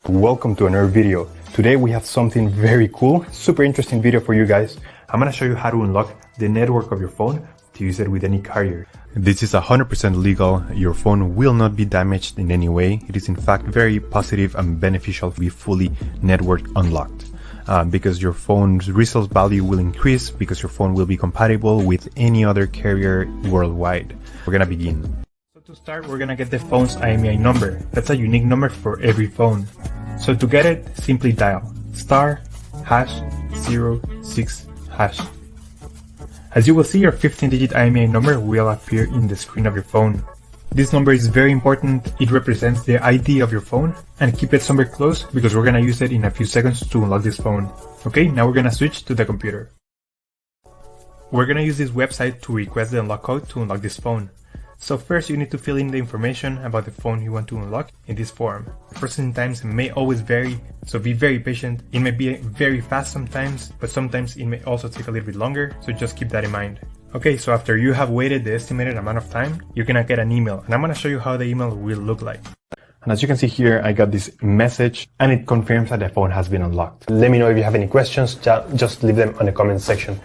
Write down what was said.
Welcome to another video. Today we have something very cool, super interesting video for you guys. I'm gonna show you how to unlock the network of your phone to use it with any carrier. This is 100% legal. Your phone will not be damaged in any way. It is in fact very positive and beneficial to be fully network unlocked. Because your phone's resale value will increase because your phone will be compatible with any other carrier worldwide. We're gonna begin. So to start, we're gonna get the phone's IMEI number. That's a unique number for every phone. So to get it, simply dial *#06#. As you will see, your 15-digit IMEI number will appear in the screen of your phone. This number is very important. It represents the ID of your phone, and keep it somewhere close because we're gonna use it in a few seconds to unlock this phone. Okay, now we're gonna switch to the computer. We're gonna use this website to request the unlock code to unlock this phone. So first you need to fill in the information about the phone you want to unlock in this form. Processing times may always vary, so be very patient. It may be very fast sometimes, but sometimes it may also take a little bit longer, so just keep that in mind. Okay, so after you have waited the estimated amount of time, you're gonna get an email, and I'm gonna show you how the email will look like. And as you can see here, I got this message, and it confirms that the phone has been unlocked. Let me know if you have any questions, just leave them on the comment section.